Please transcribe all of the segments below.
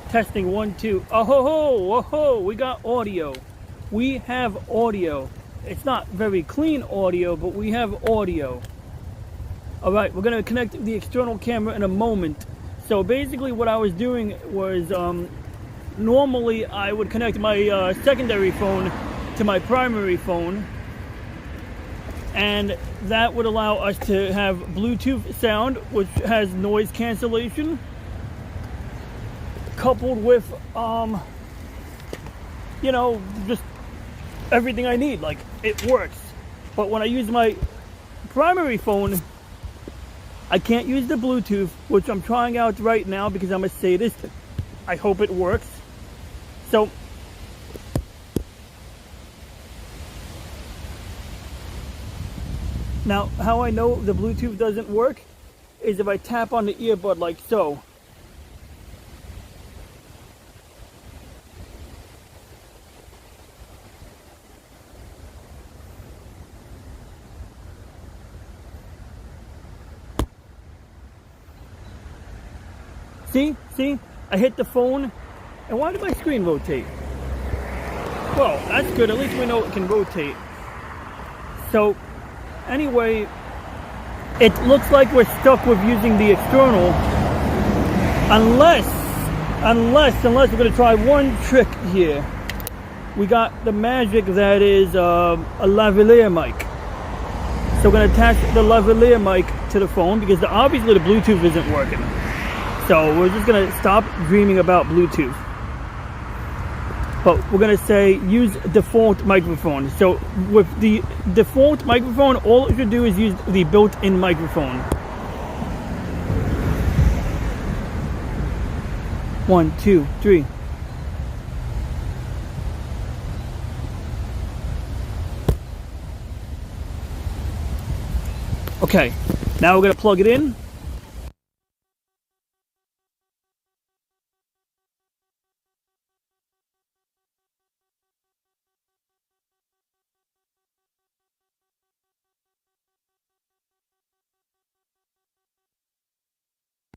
Testing 1, 2. Oh ho ho, oh ho, we got audio. We have audio. It's not very clean audio, but we have audio. Alright, we're gonna connect the external camera in a moment. So basically what I was doing was, normally I would connect my secondary phone to my primary phone, and that would allow us to have Bluetooth sound, which has noise cancellation, coupled with, you know, just everything I need. Like, it works. But when I use my primary phone, I can't use the Bluetooth, which I'm trying out right now because I'm a sadist. I hope it works. So, now how I know the Bluetooth doesn't work is if I tap on the earbud like so. See? I hit the phone, and why did my screen rotate? Well, that's good. At least we know it can rotate. So, anyway, it looks like we're stuck with using the external, unless we're going to try one trick here. We got the magic that is a lavalier mic. So we're going to attach the lavalier mic to the phone because obviously the Bluetooth isn't working. So we're just going to stop dreaming about Bluetooth. But we're going to say use default microphone. So with the default microphone, all you should do is use the built-in microphone. 1, 2, 3. Okay, now we're going to plug it in.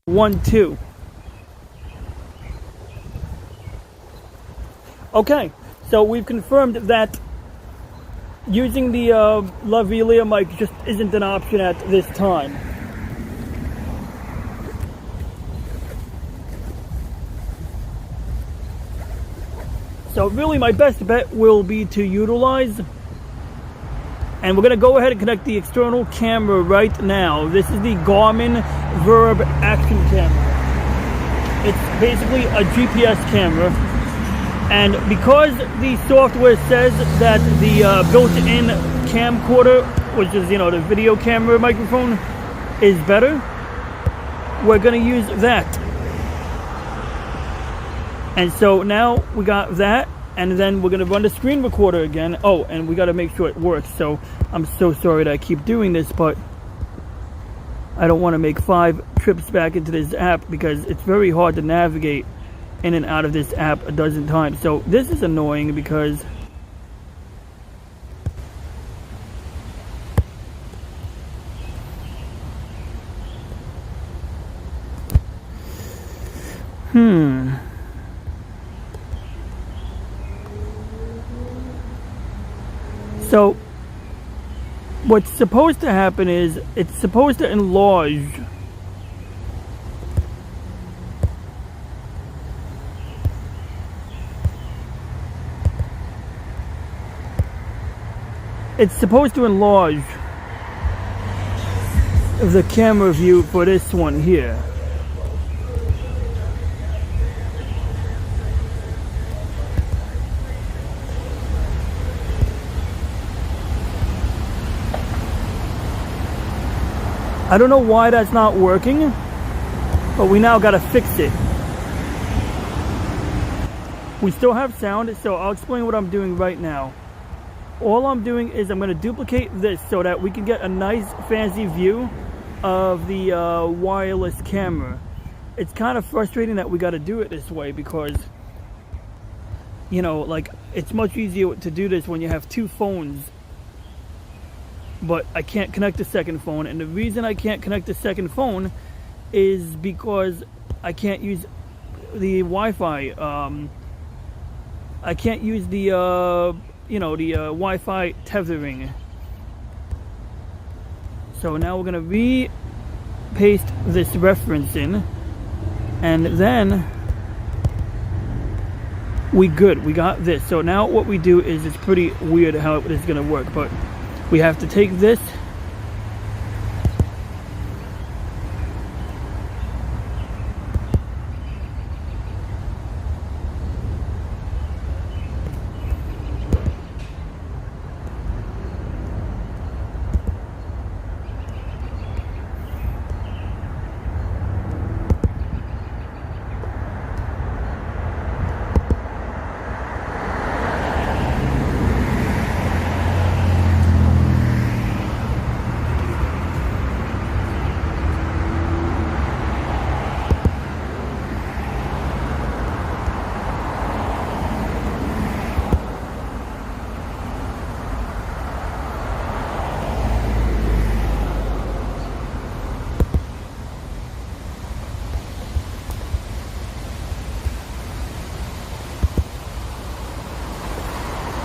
One, two. Okay, so we've confirmed that using the lavalier mic just isn't an option at this time. So really my best bet will be to utilize, and we're going to go ahead and connect the external camera right now. This is the Garmin Virb Action Camera. It's basically a GPS camera. And because the software says that the built-in camcorder, which is, you know, the video camera microphone, is better, we're going to use that. And so now we got that. And then we're going to run the screen recorder again. Oh, and we got to make sure it works. So I'm so sorry that I keep doing this, but I don't want to make 5 trips back into this app because it's very hard to navigate in and out of this app a dozen times. So this is annoying because So what's supposed to happen is it's supposed to enlarge. It's supposed to enlarge the camera view for this one here. I don't know why that's not working, but we now gotta fix it. We still have sound, so I'll explain what I'm doing right now. All I'm doing is I'm gonna duplicate this so that we can get a nice fancy view of the wireless camera. It's kind of frustrating that we gotta do it this way because, you know, like, it's much easier to do this when you have 2 phones. But I can't connect the second phone, and the reason I can't connect the second phone is because I can't use the Wi-Fi. I can't use the Wi-Fi tethering. So now we're gonna paste this reference in, and then we got this. So now what we do is, it's pretty weird how it is gonna work, but we have to take this,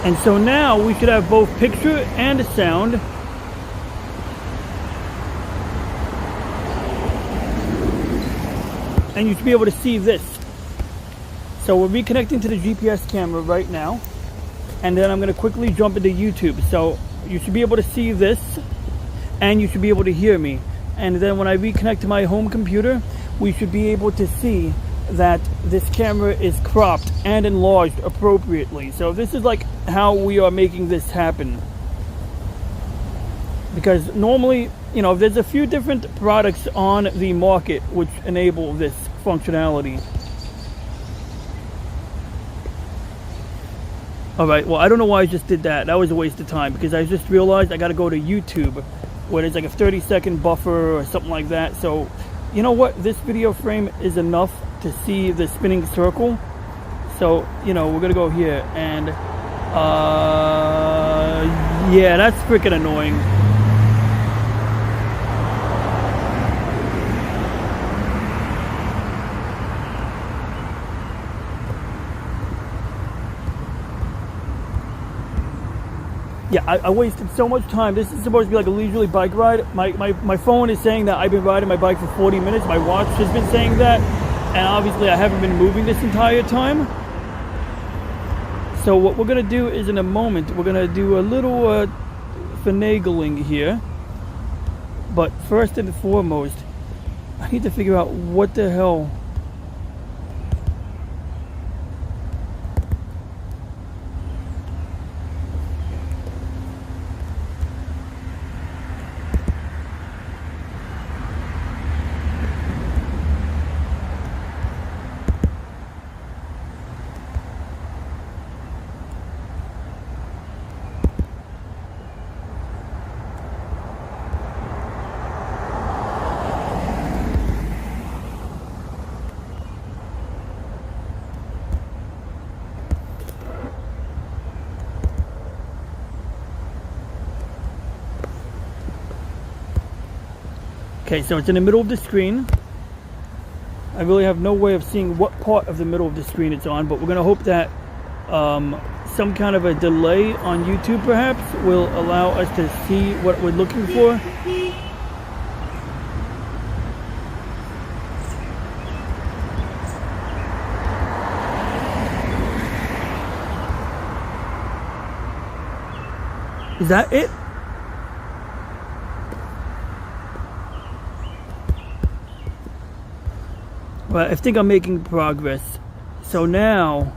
and so now we should have both picture and sound. And you should be able to see this. So we're reconnecting to the GPS camera right now, and then I'm going to quickly jump into YouTube. So you should be able to see this, and you should be able to hear me. And then when I reconnect to my home computer, we should be able to see that this camera is cropped and enlarged appropriately. So this is like how we are making this happen. Because normally, there's a few different products on the market which enable this functionality. Alright, well, I don't know why I just did that. That was a waste of time, because I just realized I gotta go to YouTube, where there's like a 30-second buffer or something like that. So, you know what? This video frame is enough to see the spinning circle. So, we're gonna go here, and yeah, that's freaking annoying. Yeah, I wasted so much time. This is supposed to be like a leisurely bike ride. My phone is saying that I've been riding my bike for 40 minutes. My watch has been saying that. And obviously I haven't been moving this entire time. So what we're going to do is, in a moment, we're going to do a little finagling here. But first and foremost, I need to figure out what the hell. Okay, so it's in the middle of the screen. I really have no way of seeing what part of the middle of the screen it's on, but we're going to hope that some kind of a delay on YouTube perhaps will allow us to see what we're looking for. Is that it? Well, I think I'm making progress. So now,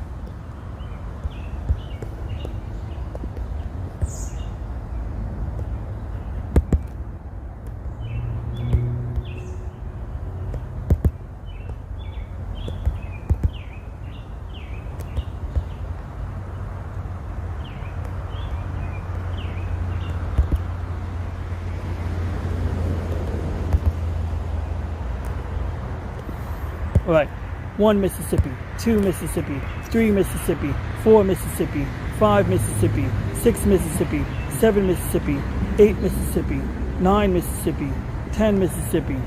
all right, 1 Mississippi, 2 Mississippi, 3 Mississippi, 4 Mississippi, 5 Mississippi, 6 Mississippi, 7 Mississippi, 8 Mississippi, 9 Mississippi, 10 Mississippi.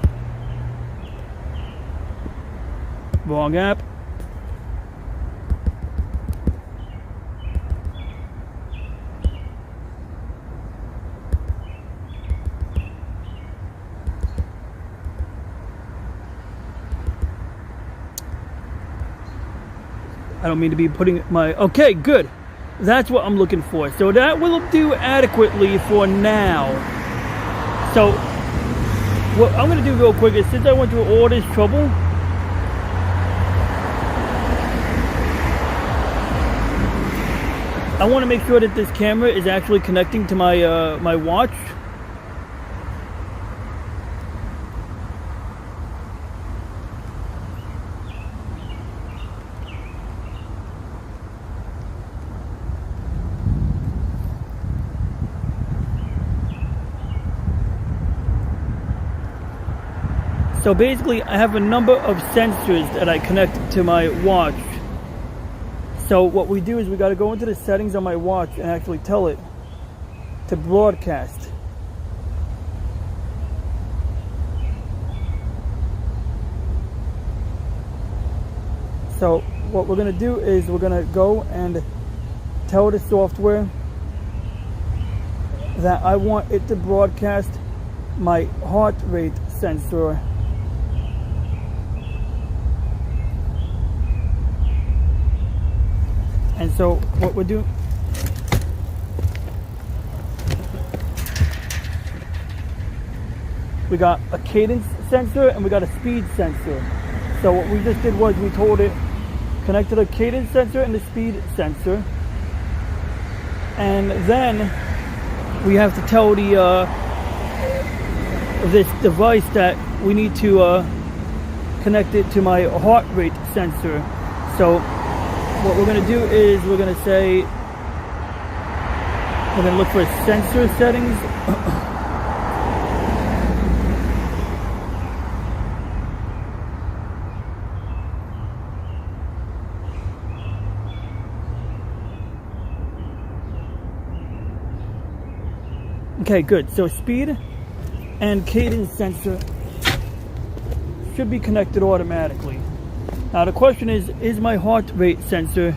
Wrong app. allow me to be putting my, okay, good. That's what I'm looking for. So that will do adequately for now. So what I'm going to do real quick is, since I went through all this trouble, I want to make sure that this camera is actually connecting to my my watch. So basically, I have a number of sensors that I connect to my watch. So what we do is we got to go into the settings on my watch and actually tell it to broadcast. So what we're going to do is we're going to go and tell the software that I want it to broadcast my heart rate sensor. And so what we're doing, we got a cadence sensor and we got a speed sensor. So what we just did was we told it connect to the cadence sensor and the speed sensor, and then we have to tell the this device that we need to connect it to my heart rate sensor. So what we're going to do is we're going to say, we're going to look for sensor settings. Okay, good. So speed and cadence sensor should be connected automatically. Now the question is my heart rate sensor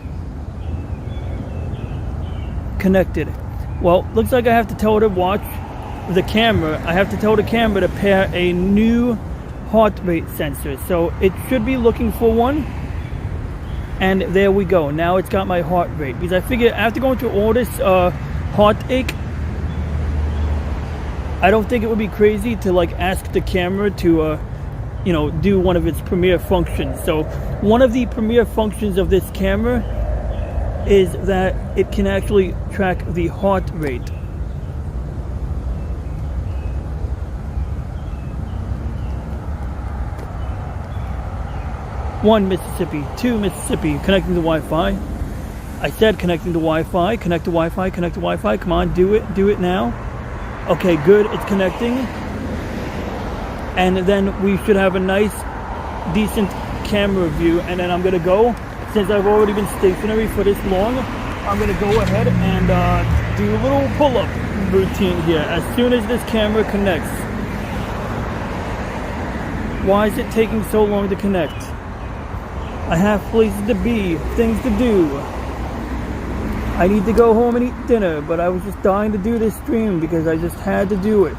connected? Well, looks like I have to tell the watch, the camera, I have to tell the camera to pair a new heart rate sensor. So it should be looking for one. And there we go. Now it's got my heart rate. Because I figure after going through all this heartache, I don't think it would be crazy to like ask the camera to you know, do one of its premier functions. So one of the premier functions of this camera is that it can actually track the heart rate. One Mississippi, 2 Mississippi, connecting to Wi-Fi. I said connecting to Wi-Fi, connect to Wi-Fi, connect to Wi-Fi. Come on, do it now. Okay, good, it's connecting. And then we should have a nice, decent camera view. And then I'm gonna go, since I've already been stationary for this long, I'm gonna go ahead and do a little pull-up routine here as soon as this camera connects. Why is it taking so long to connect? I have places to be, things to do. I need to go home and eat dinner, but I was just dying to do this stream because I just had to do it.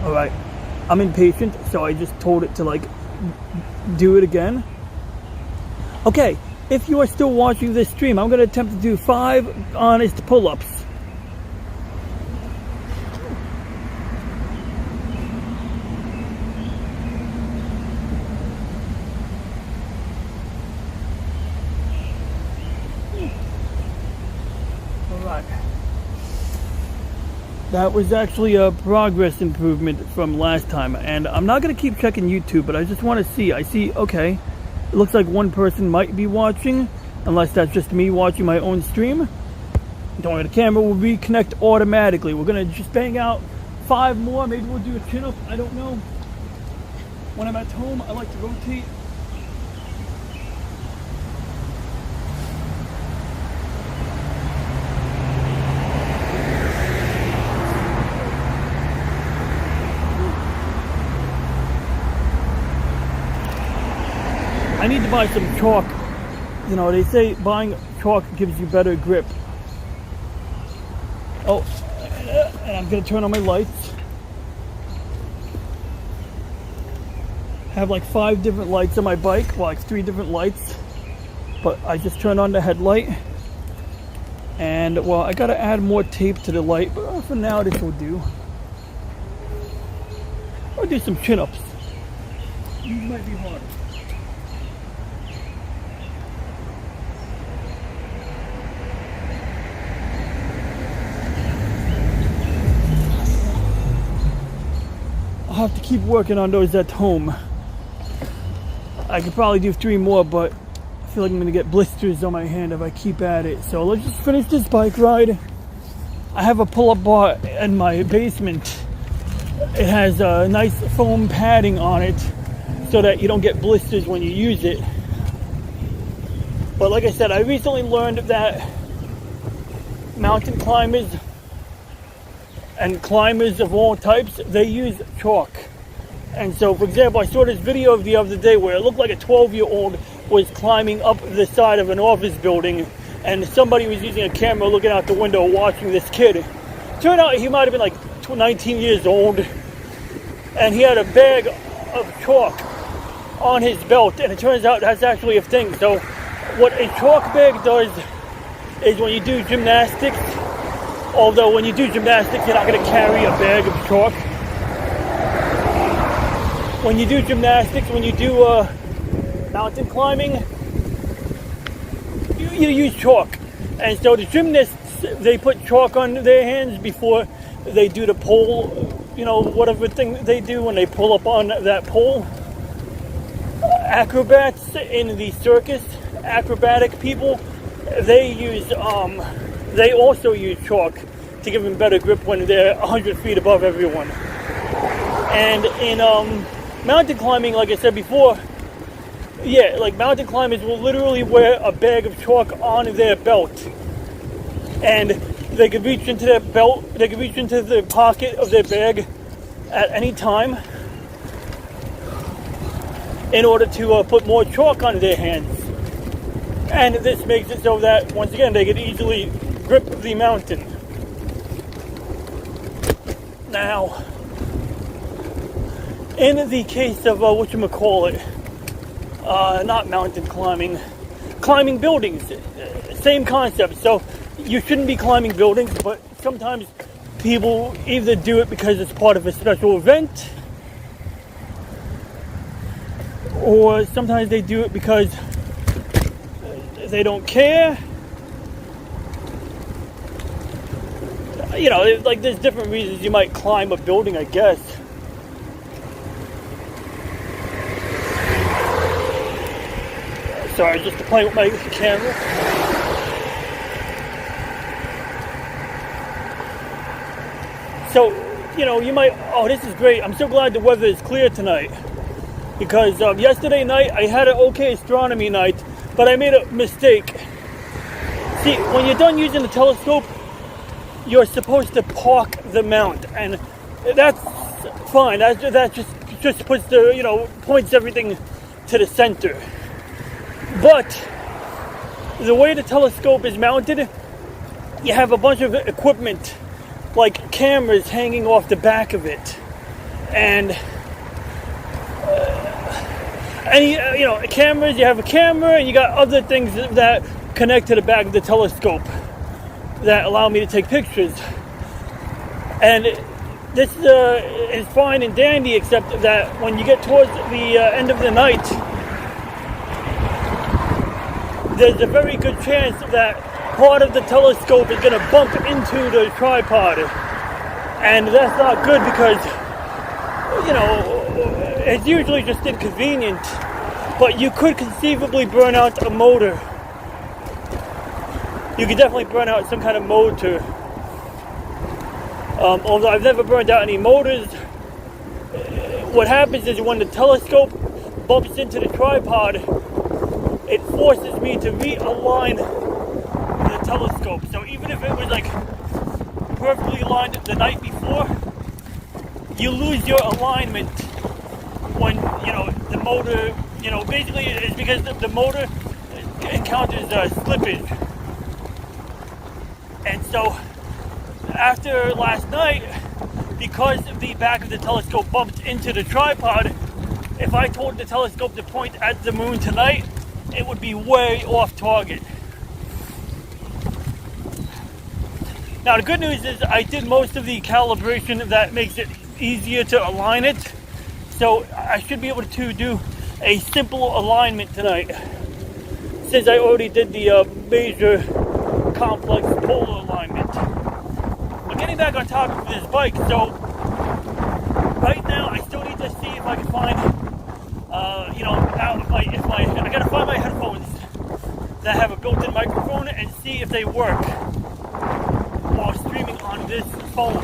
Alright, I'm impatient, so I just told it to like do it again. Okay, if you are still watching this stream, I'm going to attempt to do 5 honest pull-ups. That was actually a progress improvement from last time, and I'm not going to keep checking YouTube, but I just want to see. I see, okay, it looks like one person might be watching, unless that's just me watching my own stream. Don't worry, the camera will reconnect automatically. We're going to just bang out 5 more, maybe we'll do a chin-up, I don't know. When I'm at home, I like to rotate. I need to buy some chalk. You know, they say buying chalk gives you better grip. Oh, and I'm gonna turn on my lights. I have like 5 different lights on my bike, well, like 3 different lights, but I just turn on the headlight. And well, I gotta add more tape to the light, but for now this will do. I'll do some chin-ups. These might be hard. I'll have to keep working on those at home. I could probably do 3 more, but I feel like I'm gonna get blisters on my hand if I keep at it. So let's just finish this bike ride. I have a pull-up bar in my basement. It has a nice foam padding on it so that you don't get blisters when you use it. But like I said, I recently learned that mountain climbers and climbers of all types, they use chalk. And so, for example, I saw this video the other day where it looked like a 12-year-old was climbing up the side of an office building, and somebody was using a camera looking out the window watching this kid. Turned out he might have been like 19 years old, and he had a bag of chalk on his belt, and it turns out that's actually a thing. So what a chalk bag does is when you do gymnastics, although when you do gymnastics you're not going to carry a bag of chalk. When you do gymnastics, when you do mountain climbing, you use chalk. And so the gymnasts, they put chalk on their hands before they do the pole, you know, whatever thing they do when they pull up on that pole. Acrobats in the circus, acrobatic people, they also use chalk to give them better grip when they're 100 feet above everyone. And in mountain climbing, like I said before, yeah, like mountain climbers will literally wear a bag of chalk on their belt. And they could reach into their belt, they could reach into the pocket of their bag at any time in order to put more chalk on their hands. And this makes it so that, once again, they can easily grip the mountain. Now, in the case of whatchamacallit, not mountain climbing, climbing buildings, same concept. So you shouldn't be climbing buildings, but sometimes people either do it because it's part of a special event, or sometimes they do it because they don't care. You know, like there's different reasons you might climb a building, I guess. Sorry, just to play with my camera. So, you know, you might, oh, this is great. I'm so glad the weather is clear tonight. Because yesterday night, I had an okay astronomy night, but I made a mistake. See, when you're done using the telescope, you're supposed to park the mount. And that's fine. That just puts the, you know, points everything to the center. But the way the telescope is mounted, you have a bunch of equipment, like cameras hanging off the back of it, and you know, cameras. You have a camera, and you got other things that connect to the back of the telescope that allow me to take pictures. And this is fine and dandy, except that when you get towards the end of the night, there's a very good chance that part of the telescope is going to bump into the tripod. And that's not good because, you know, it's usually just inconvenient, but you could conceivably burn out a motor. You could definitely burn out some kind of motor. Although I've never burned out any motors, what happens is when the telescope bumps into the tripod, it forces me to realign the telescope. So even if it was like perfectly aligned the night before, you lose your alignment when, you know, the motor, you know, basically it's because the motor encounters slippage. And so after last night, because the back of the telescope bumped into the tripod, if I told the telescope to point at the moon tonight, it would be way off target. Now the good news is I did most of the calibration that makes it easier to align it. So I should be able to do a simple alignment tonight, since I already did the major complex polar alignment. But getting back on topic of this bike, so right now I still need to see if I can find, I gotta find my headphones that have a built-in microphone and see if they work while streaming on this phone.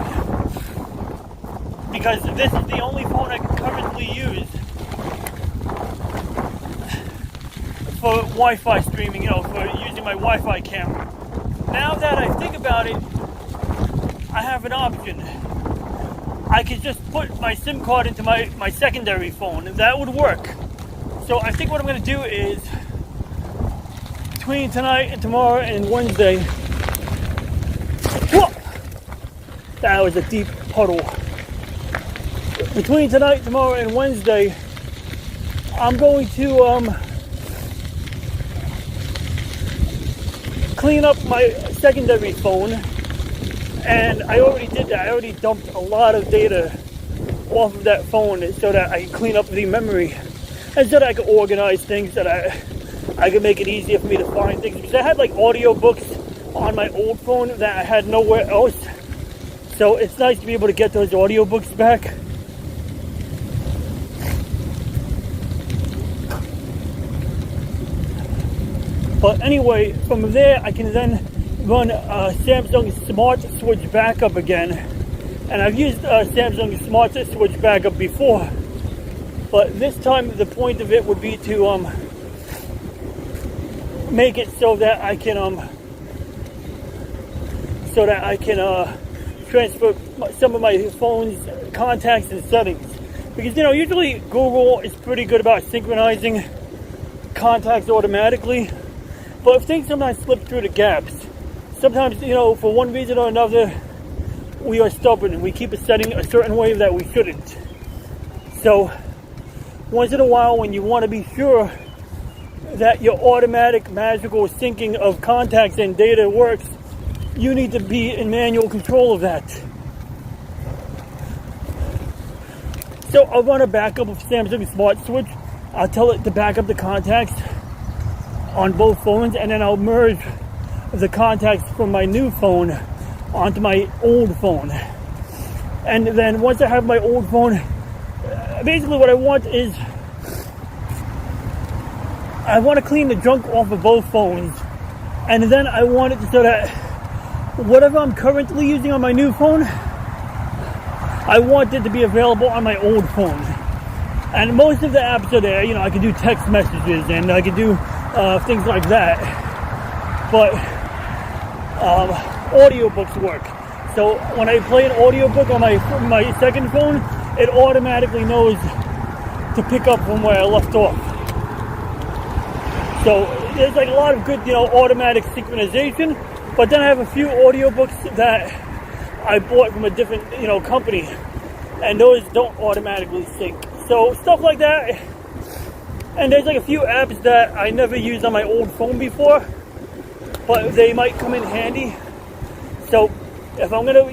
Because this is the only phone I can currently use for Wi-Fi streaming, for using my Wi-Fi camera. Now that I think about it, I have an option. I could just put my SIM card into my secondary phone, and that would work. So I think what I'm going to do is, between tonight and tomorrow and Wednesday, whoa, that was a deep puddle. Between tonight, tomorrow, and Wednesday, I'm going to clean up my secondary phone. And I already did that. I already dumped a lot of data off of that phone so that I can clean up the memory and so that I can organize things, that I can make it easier for me to find things. Because I had like audiobooks on my old phone that I had nowhere else. So it's nice to be able to get those audiobooks back. But anyway, from there I can then run Samsung Smart Switch Backup again. And I've used Samsung Smart Switch Backup before, but this time the point of it would be to make it so that I can transfer some of my phone's contacts and settings. Because usually Google is pretty good about synchronizing contacts automatically, but if things sometimes slip through the gaps, sometimes, for one reason or another, we are stubborn and we keep a setting a certain way that we shouldn't. So, once in a while, when you want to be sure that your automatic magical syncing of contacts and data works, you need to be in manual control of that. So, I'll run a backup of Samsung Smart Switch. I'll tell it to back up the contacts on both phones, and then I'll merge the contacts from my new phone onto my old phone. And then once I have my old phone, basically what I want is I want to clean the junk off of both phones, and then I want it so that whatever I'm currently using on my new phone, I want it to be available on my old phone. And most of the apps are there. I can do text messages and I can do things like that, but audiobooks work. So when I play an audiobook on my second phone, it automatically knows to pick up from where I left off. So there's like a lot of good, automatic synchronization. But then I have a few audiobooks that I bought from a different, company, and those don't automatically sync. So stuff like that. And there's like a few apps that I never used on my old phone before, but they might come in handy. So if I'm gonna,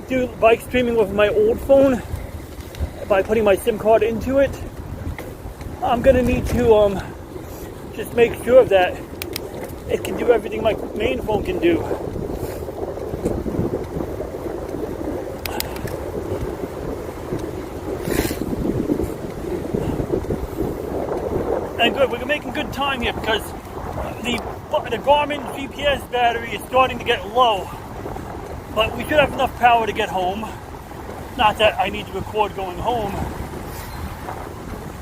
do bike streaming with my old phone by putting my SIM card into it, I'm gonna need to just make sure that it can do everything my main phone can do. And good, we're making good time here because the Garmin GPS battery is starting to get low, but we should have enough power to get home. Not that I need to record going home,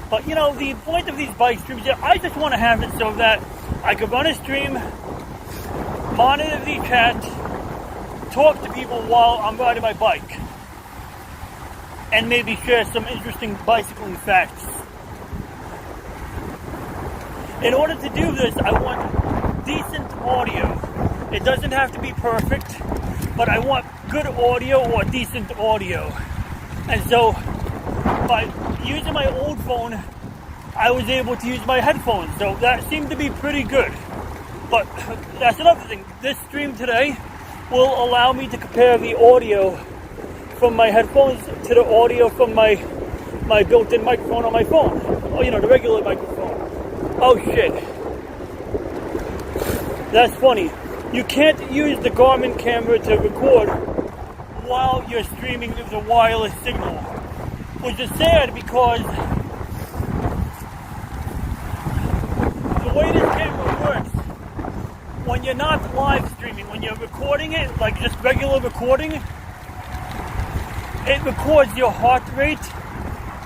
but the point of these bike streams, I just want to have it so that I could run a stream, monitor the chat, talk to people while I'm riding my bike, and maybe share some interesting bicycling facts. In order to do this, I want decent audio. It doesn't have to be perfect, but I want good audio or decent audio. And so, by using my old phone I was able to use my headphones, so that seemed to be pretty good. But that's another thing. This stream today will allow me to compare the audio from my headphones to the audio from my built-in microphone on my phone. Oh, the regular microphone. Oh shit. That's funny. You can't use the Garmin camera to record while you're streaming with a wireless signal, which is sad because the way this camera works, when you're not live streaming, when you're recording it, like just regular recording, it records your heart rate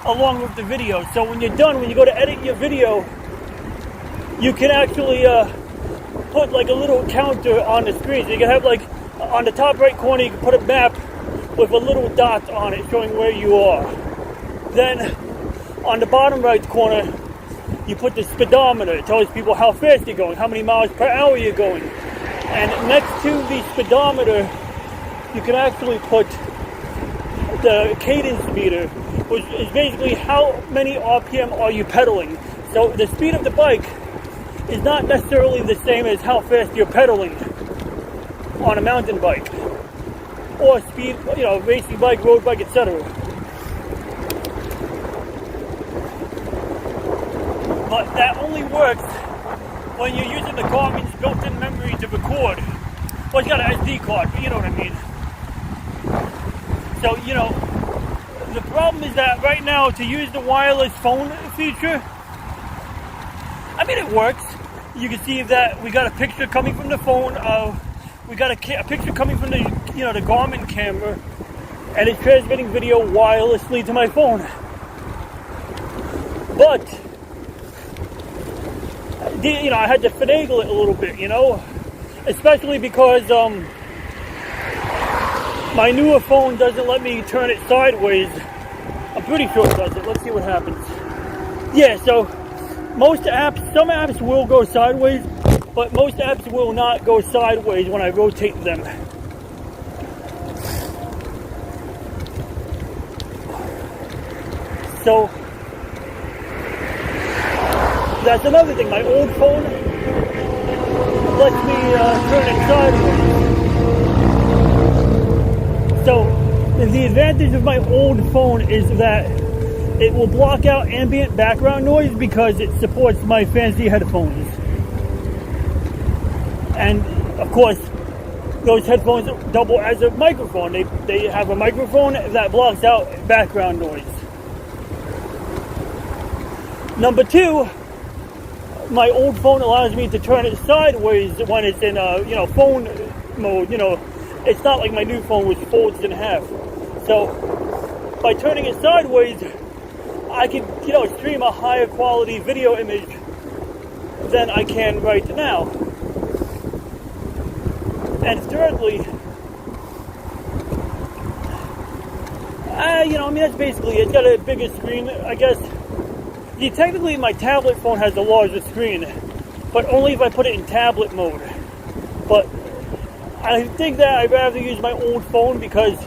along with the video. So when you're done, when you go to edit your video, you can actually put like a little counter on the screen. So you can have like on the top right corner, you can put a map with a little dot on it showing where you are. Then on the bottom right corner, you put the speedometer. It tells people how fast you're going, how many miles per hour you're going. And next to the speedometer, you can actually put the cadence meter, which is basically how many RPM are you pedaling. So the speed of the bike is not necessarily the same as how fast you're pedaling on a mountain bike or speed, racing bike, road bike, etc. But that only works when you're using the Garmin's built-in memory to record. Well, it's got an SD card, but you know what I mean. So, the problem is that right now, to use the wireless phone feature, it works. You can see that we got a picture coming from the phone. We got a picture coming from the Garmin camera, and it's transmitting video wirelessly to my phone. But I had to finagle it a little bit, especially because my newer phone doesn't let me turn it sideways. I'm pretty sure it doesn't. Let's see what happens. Yeah, so some apps will go sideways, but most apps will not go sideways when I rotate them. So that's another thing. My old phone lets me turn it sideways. So the advantage of my old phone is that it will block out ambient background noise because it supports my fancy headphones. And of course, those headphones double as a microphone. They have a microphone that blocks out background noise. Number two, my old phone allows me to turn it sideways when it's in phone mode. It's not like my new phone which folds in half. So by turning it sideways, I can stream a higher quality video image than I can right now. And thirdly, that's basically it. It's got a bigger screen, I guess. Technically, my tablet phone has a larger screen, but only if I put it in tablet mode. But I think that I'd rather use my old phone because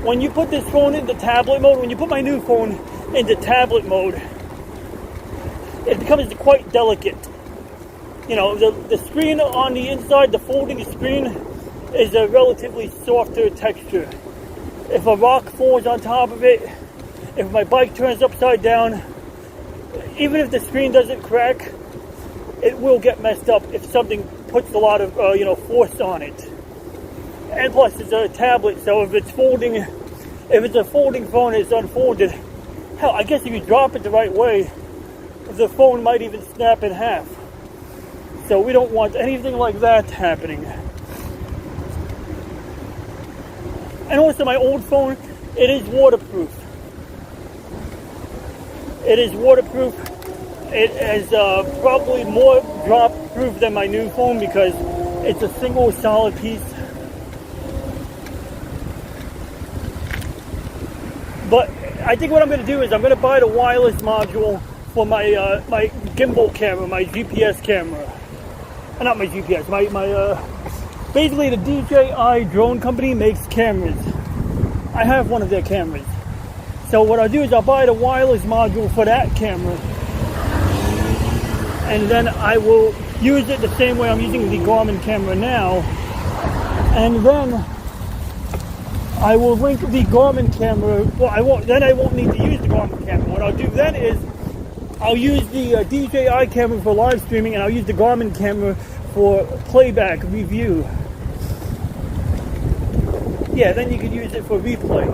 when you put this phone into tablet mode, when you put my new phone into tablet mode, it becomes quite delicate. The screen on the inside, the folding screen, is a relatively softer texture. If a rock falls on top of it, if my bike turns upside down, even if the screen doesn't crack, it will get messed up if something puts a lot of force on it. And plus, it's a tablet, so if it's a folding phone, it's unfolded. Hell, I guess if you drop it the right way, the phone might even snap in half. So we don't want anything like that happening. And also, my old phone, it is waterproof. It is waterproof. It is probably more drop-proof than my new phone because it's a single solid piece. But I think what I'm going to do is I'm going to buy the wireless module for my my gimbal camera, my GPS camera. Not my GPS, basically the DJI drone company makes cameras. I have one of their cameras. So what I'll do is I'll buy the wireless module for that camera. and then I will use it the same way I'm using the Garmin camera now, and then I will link the Garmin camera. Well, I won't need to use the Garmin camera. What I'll do then is I'll use the DJI camera for live streaming, and I'll use the Garmin camera for playback review. Yeah, then you could use it for replay.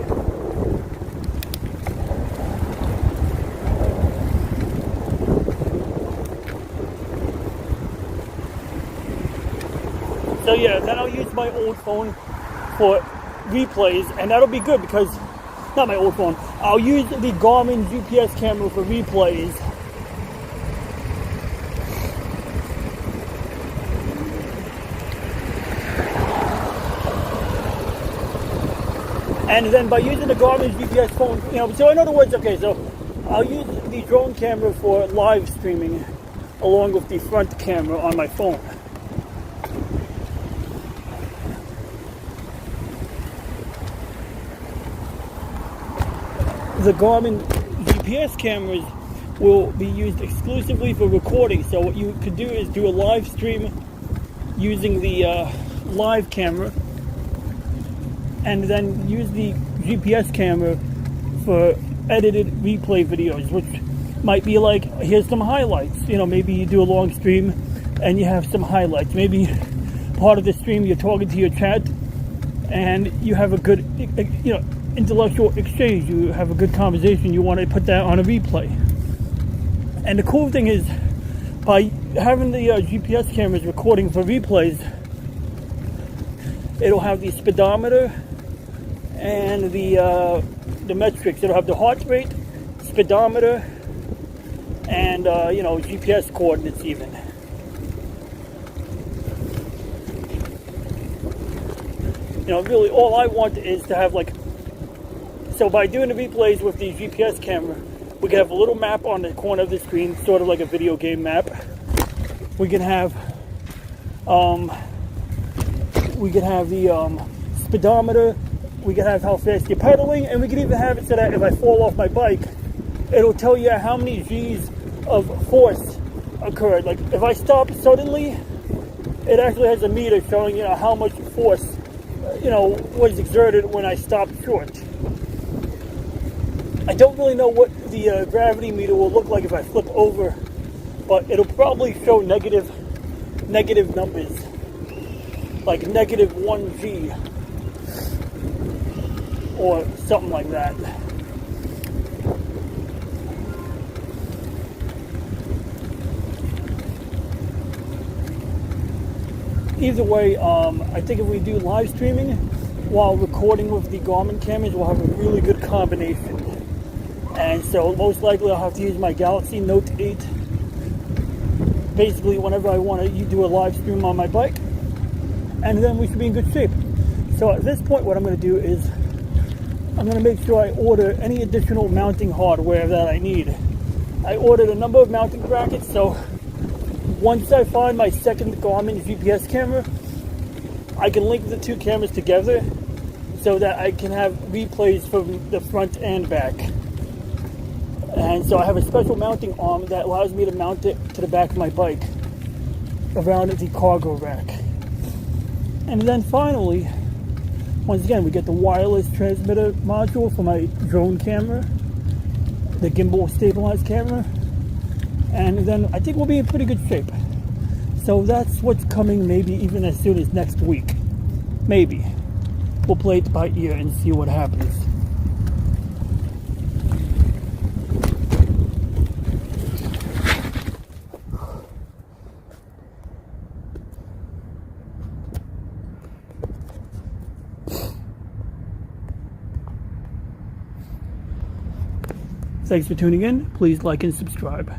So yeah, then I'll use my old phone for replays, and that'll be good because, not my old phone, I'll use the Garmin GPS camera for replays. And then by using the Garmin GPS phone, so in other words, okay, so I'll use the drone camera for live streaming along with the front camera on my phone. The Garmin GPS cameras will be used exclusively for recording. So what you could do is do a live stream using the live camera, and then use the GPS camera for edited replay videos, which might be like, here's some highlights. Maybe you do a long stream and you have some highlights. Maybe part of the stream you're talking to your chat and you have a good, intellectual exchange. You have a good conversation. You want to put that on a replay. And the cool thing is, by having the GPS cameras recording for replays, it'll have the speedometer and the metrics. It'll have the heart rate, speedometer, and GPS coordinates even. Really all I want is to have so by doing the replays with the GPS camera, we can have a little map on the corner of the screen, sort of like a video game map. We can have the speedometer. We can have how fast you're pedaling, and we can even have it so that if I fall off my bike, it'll tell you how many G's of force occurred. Like if I stop suddenly, it actually has a meter showing how much force was exerted when I stopped short. I don't really know what the gravity meter will look like if I flip over, but it'll probably show negative numbers, like -1 G or something like that. Either way, I think if we do live streaming while recording with the Garmin cameras, we'll have a really good combination. And so most likely I'll have to use my Galaxy Note 8 basically whenever I want to do a live stream on my bike, and then we should be in good shape. So at this point, what I'm going to do is I'm going to make sure I order any additional mounting hardware that I need. I ordered a number of mounting brackets, so once I find my second Garmin GPS camera, I can link the two cameras together so that I can have replays from the front and back. And so I have a special mounting arm that allows me to mount it to the back of my bike around the cargo rack. And then finally, once again, we get the wireless transmitter module for my drone camera, the gimbal stabilized camera, and then I think we'll be in pretty good shape. So that's what's coming, maybe even as soon as next week. Maybe. We'll play it by ear and see what happens. Thanks for tuning in. Please like and subscribe.